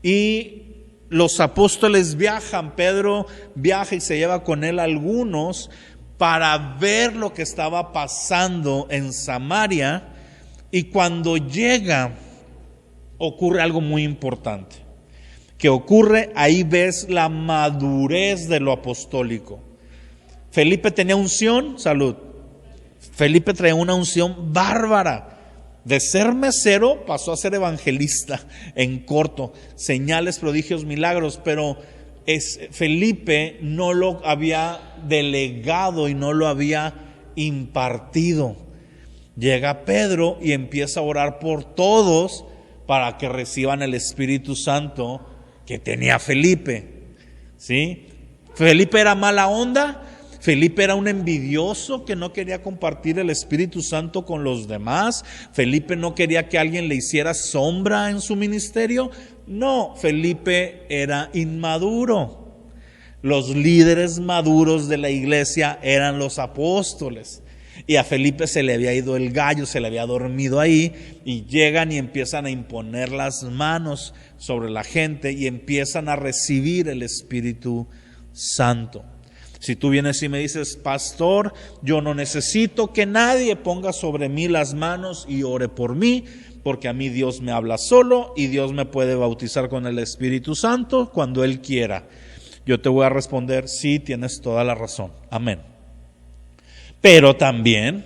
S1: Y los apóstoles viajan, Pedro viaja y se lleva con él algunos para ver lo que estaba pasando en Samaria, y cuando llega ocurre algo muy importante. Que ocurre, ahí ves la madurez de lo apostólico. Felipe tenía unción, salud. Felipe traía una unción bárbara. De ser mesero pasó a ser evangelista en corto, señales, prodigios, milagros, pero Felipe no lo había delegado y no lo había impartido. Llega Pedro y empieza a orar por todos para que reciban el Espíritu Santo que tenía Felipe. ¿Sí? Felipe era mala onda. Felipe era un envidioso que no quería compartir el Espíritu Santo con los demás. Felipe no quería que alguien le hiciera sombra en su ministerio. No, Felipe era inmaduro. Los líderes maduros de la iglesia eran los apóstoles. Y a Felipe se le había ido el gallo, se le había dormido ahí, y llegan y empiezan a imponer las manos sobre la gente y empiezan a recibir el Espíritu Santo. Si tú vienes y me dices, pastor, yo no necesito que nadie ponga sobre mí las manos y ore por mí, porque a mí Dios me habla solo y Dios me puede bautizar con el Espíritu Santo cuando Él quiera. Yo te voy a responder, sí, tienes toda la razón. Amén. Pero también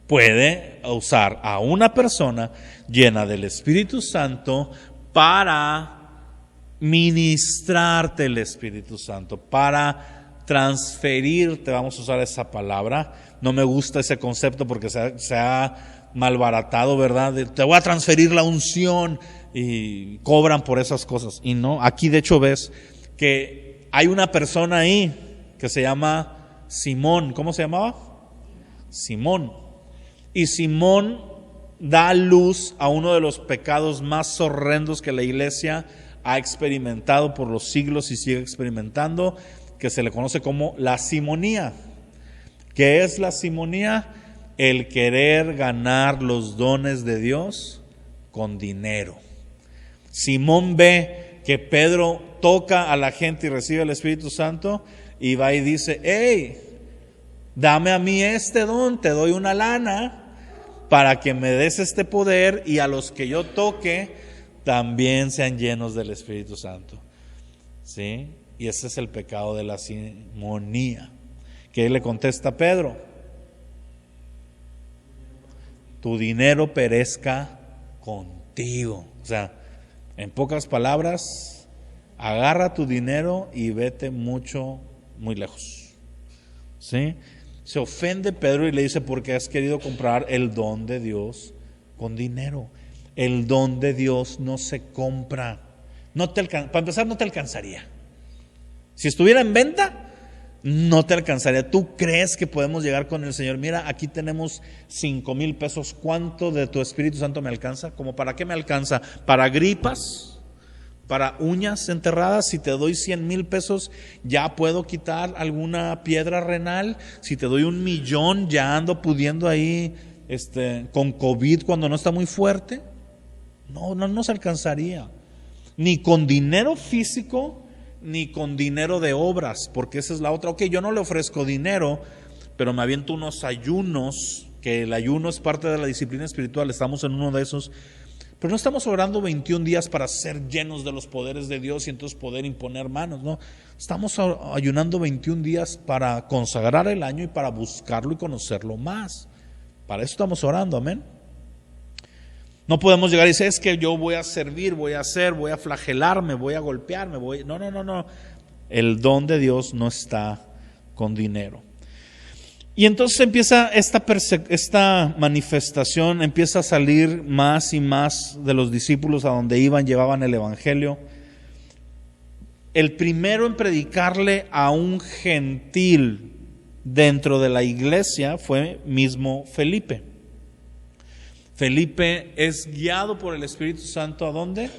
S1: puede usar a una persona llena del Espíritu Santo para ministrarte el Espíritu Santo, para transferirte, vamos a usar esa palabra. No me gusta ese concepto porque se ha malbaratado, ¿verdad? Te voy a transferir la unción, y cobran por esas cosas. Y no, aquí de hecho ves que hay una persona ahí que se llama Simón. ¿Cómo se llamaba? Simón. Y Simón da luz a uno de los pecados más horrendos que la iglesia ha experimentado por los siglos y sigue experimentando, que se le conoce como la simonía. ¿Qué es la simonía? El querer ganar los dones de Dios con dinero. Simón ve que Pedro toca a la gente y recibe el Espíritu Santo, y va y dice, hey, dame a mí este don, te doy una lana para que me des este poder, y a los que yo toque también sean llenos del Espíritu Santo. ¿Sí? Y ese es el pecado de la simonía. ¿Qué le contesta Pedro? Tu dinero perezca contigo. O sea, En pocas palabras, agarra tu dinero y vete muy lejos. ¿Sí? Se ofende Pedro y le dice, porque has querido comprar el don de Dios con dinero. El don de Dios no se compra. Para empezar, no te alcanzaría. Si estuviera en venta, no te alcanzaría. ¿Tú crees que podemos llegar con el Señor? Mira, aquí tenemos 5,000 pesos. ¿Cuánto de tu Espíritu Santo me alcanza? ¿Cómo para qué me alcanza? ¿Para gripas? ¿Para uñas enterradas? Si te doy 100,000 pesos, ya puedo quitar alguna piedra renal. Si te doy 1,000,000, ya ando pudiendo ahí con COVID cuando no está muy fuerte. No se alcanzaría. Ni con dinero físico, ni con dinero de obras, porque esa es la otra. Ok, yo no le ofrezco dinero, pero me aviento unos ayunos, que el ayuno es parte de la disciplina espiritual, estamos en uno de esos, pero no estamos orando 21 días para ser llenos de los poderes de Dios y entonces poder imponer manos, no, estamos ayunando 21 días para consagrar el año y para buscarlo y conocerlo más. Para eso estamos orando, amén. No podemos llegar y decir, es que yo voy a servir, voy a hacer, voy a flagelarme, voy a golpearme, No. El don de Dios no está con dinero. Y entonces empieza esta manifestación, empieza a salir más y más de los discípulos a donde iban, llevaban el evangelio. El primero en predicarle a un gentil dentro de la iglesia fue mismo Felipe. Felipe es guiado por el Espíritu Santo, ¿a dónde?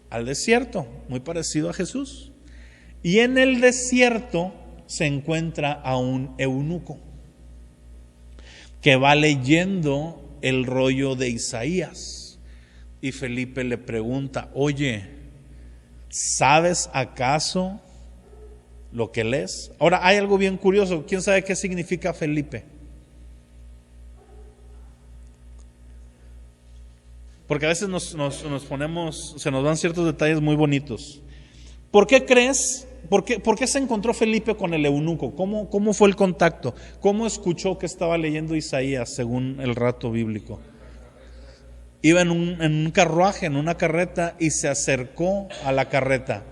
S1: Al desierto, muy parecido a Jesús. Y en el desierto se encuentra a un eunuco que va leyendo el rollo de Isaías. Y Felipe le pregunta, oye, ¿sabes acaso lo que lees? Ahora, hay algo bien curioso. ¿Quién sabe qué significa Felipe? Porque a veces nos ponemos, se nos dan ciertos detalles muy bonitos. ¿Por qué crees? ¿Por qué se encontró Felipe con el eunuco? ¿Cómo fue el contacto? ¿Cómo escuchó que estaba leyendo Isaías según el relato bíblico? Iba en un carruaje, en una carreta, y se acercó a la carreta.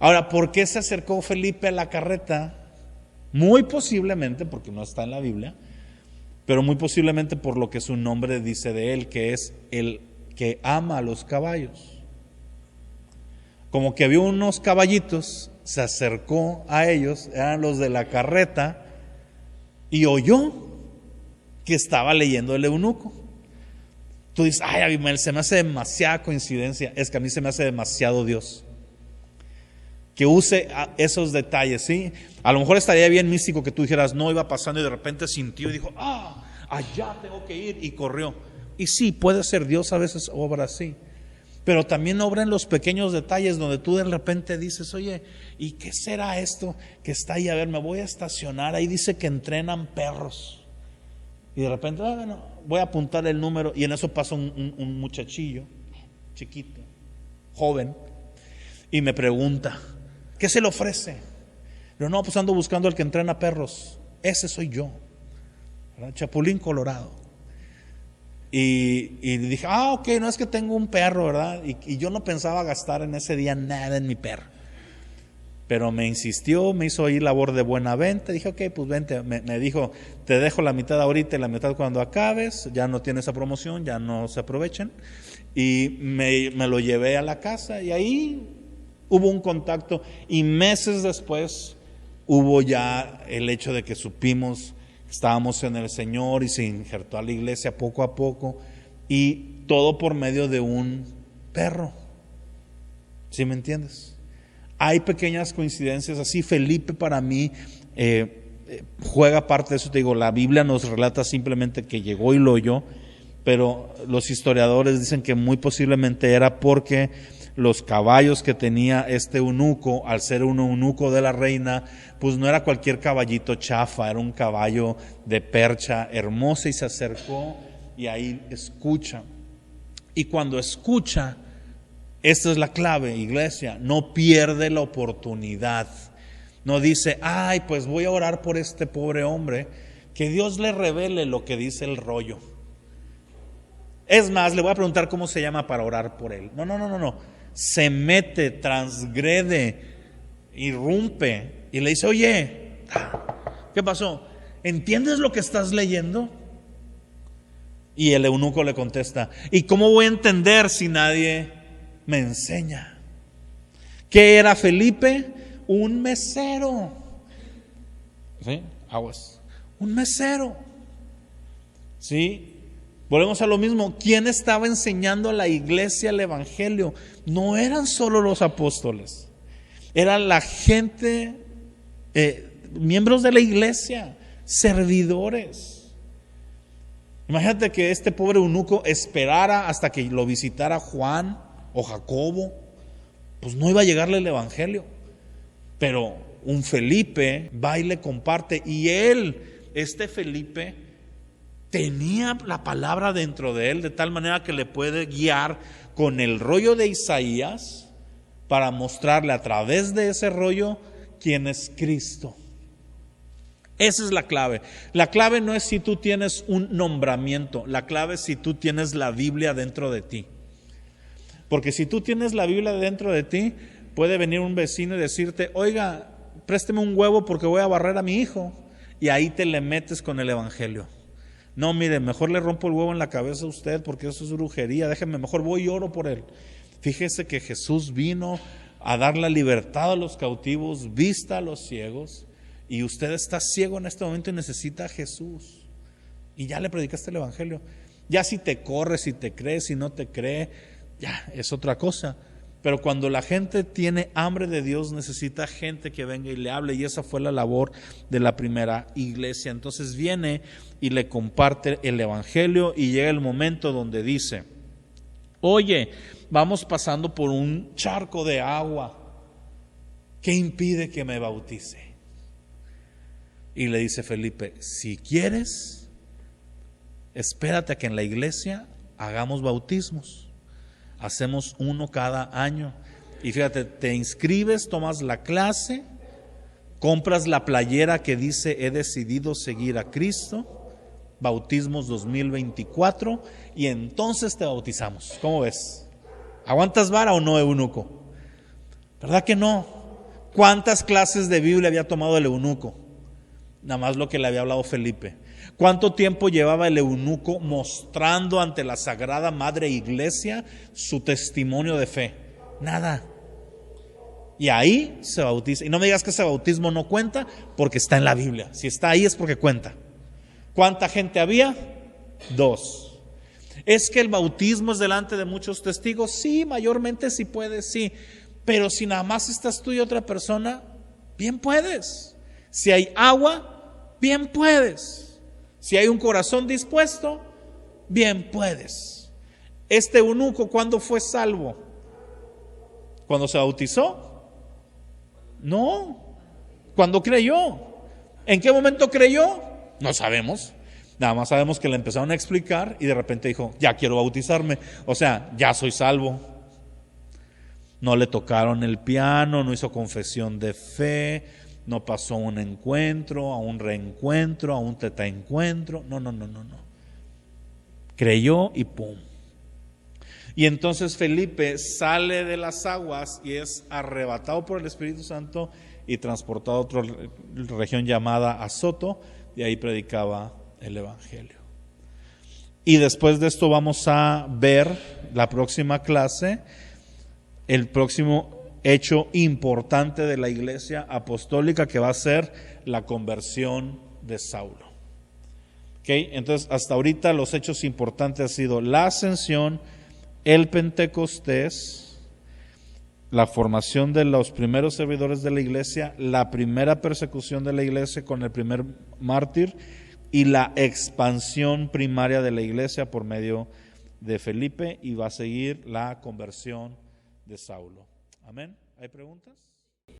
S1: Ahora, ¿por qué se acercó Felipe a la carreta? Muy posiblemente, porque no está en la Biblia, pero muy posiblemente por lo que su nombre dice de él, que es el que ama a los caballos. Como que vio unos caballitos, se acercó a ellos, eran los de la carreta, y oyó que estaba leyendo el eunuco. Tú dices, ay, Abimael, se me hace demasiada coincidencia. Es que a mí se me hace demasiado Dios que use esos detalles, ¿sí? A lo mejor estaría bien místico que tú dijeras, no, iba pasando y de repente sintió y dijo, allá tengo que ir, y corrió. Y sí, puede ser, Dios a veces obra así, pero también obra en los pequeños detalles donde tú de repente dices, oye, ¿y qué será esto que está ahí? A ver, me voy a estacionar, ahí dice que entrenan perros, y de repente, bueno, voy a apuntar el número, y en eso pasa un muchachillo, chiquito, joven, y me pregunta, ¿qué se le ofrece? Pero no, pues ando buscando al que entrena perros. Ese soy yo, ¿verdad? Chapulín Colorado. Y dije, ok, no es que tengo un perro, ¿verdad? Y yo no pensaba gastar en ese día nada en mi perro. Pero me insistió, me hizo ahí labor de buena venta. Dije, ok, pues vente. Me dijo, te dejo la mitad ahorita y la mitad cuando acabes. Ya no tiene esa promoción, ya no se aprovechen. Y me lo llevé a la casa y ahí hubo un contacto, y meses después hubo ya el hecho de que supimos que estábamos en el Señor y se injertó a la iglesia poco a poco, y todo por medio de un perro. ¿Sí me entiendes? Hay pequeñas coincidencias así. Felipe para mí juega parte de eso. Te digo, la Biblia nos relata simplemente que llegó y lo oyó, pero los historiadores dicen que muy posiblemente era porque los caballos que tenía este eunuco, al ser un eunuco de la reina, pues no era cualquier caballito chafa, era un caballo de percha hermosa, y se acercó y ahí escucha. Y cuando escucha, esta es la clave, iglesia, no pierde la oportunidad. No dice, ay, pues voy a orar por este pobre hombre, que Dios le revele lo que dice el rollo. Es más, le voy a preguntar cómo se llama para orar por él. No. Se mete, transgrede, irrumpe y le dice, oye, ¿qué pasó? ¿Entiendes lo que estás leyendo? Y el eunuco le contesta, ¿y cómo voy a entender si nadie me enseña? ¿Qué era Felipe? Un mesero. ¿Sí? Aguas. Un mesero. ¿Sí? Volvemos a lo mismo. ¿Quién estaba enseñando a la iglesia el evangelio? No eran solo los apóstoles. Era la gente, miembros de la iglesia, servidores. Imagínate que este pobre eunuco esperara hasta que lo visitara Juan o Jacobo. Pues no iba a llegarle el evangelio. Pero un Felipe va y le comparte. Y este Felipe, tenía la palabra dentro de él, de tal manera que le puede guiar con el rollo de Isaías para mostrarle a través de ese rollo quién es Cristo. Esa es la clave. La clave no es si tú tienes un nombramiento, la clave es si tú tienes la Biblia dentro de ti. Porque si tú tienes la Biblia dentro de ti, puede venir un vecino y decirte, oiga, présteme un huevo porque voy a barrer a mi hijo. Y ahí te le metes con el evangelio. No, mire, mejor le rompo el huevo en la cabeza a usted porque eso es brujería. Déjeme, mejor voy y oro por él. Fíjese que Jesús vino a dar la libertad a los cautivos, vista a los ciegos. Y usted está ciego en este momento y necesita a Jesús. Y ya le predicaste el evangelio. Ya si te corre, si te cree, si no te cree, ya es otra cosa. Pero cuando la gente tiene hambre de Dios, necesita gente que venga y le hable. Y esa fue la labor de la primera iglesia. Entonces viene y le comparte el evangelio y llega el momento donde dice, oye, vamos pasando por un charco de agua. ¿Qué impide que me bautice? Y le dice Felipe, si quieres, espérate a que en la iglesia hagamos bautismos. Hacemos uno cada año. Y fíjate, te inscribes, tomas la clase, compras la playera que dice he decidido seguir a Cristo, bautismos 2024, y entonces te bautizamos. ¿Cómo ves? ¿Aguantas vara o no, eunuco? ¿Verdad que no? ¿Cuántas clases de Biblia había tomado el eunuco? Nada más lo que le había hablado Felipe. ¿Cuánto tiempo llevaba el eunuco mostrando ante la Sagrada Madre Iglesia su testimonio de fe? Nada. Y ahí se bautiza. Y no me digas que ese bautismo no cuenta, porque está en la Biblia. Si está ahí es porque cuenta. ¿Cuánta gente había? 2. ¿Es que el bautismo es delante de muchos testigos? Sí, mayormente sí puedes, sí. Pero si nada más estás tú y otra persona, bien puedes. Si hay agua, bien puedes. Si hay un corazón dispuesto, bien puedes. Este eunuco, ¿cuándo fue salvo? ¿Cuando se bautizó? No. ¿Cuándo creyó? ¿En qué momento creyó? No sabemos. Nada más sabemos que le empezaron a explicar y de repente dijo, ya quiero bautizarme. O sea, ya soy salvo. No le tocaron el piano, no hizo confesión de fe, no pasó a un encuentro, a un reencuentro, a un tetaencuentro. No. Creyó y pum. Y entonces Felipe sale de las aguas y es arrebatado por el Espíritu Santo y transportado a otra región llamada Azoto, y ahí predicaba el evangelio. Y después de esto vamos a ver la próxima clase, el próximo hecho importante de la iglesia apostólica, que va a ser la conversión de Saulo. ¿Okay? Entonces, hasta ahorita los hechos importantes han sido la ascensión, el Pentecostés, la formación de los primeros servidores de la iglesia, la primera persecución de la iglesia con el primer mártir y la expansión primaria de la iglesia por medio de Felipe, y va a seguir la conversión de Saulo. Amén. ¿Hay preguntas?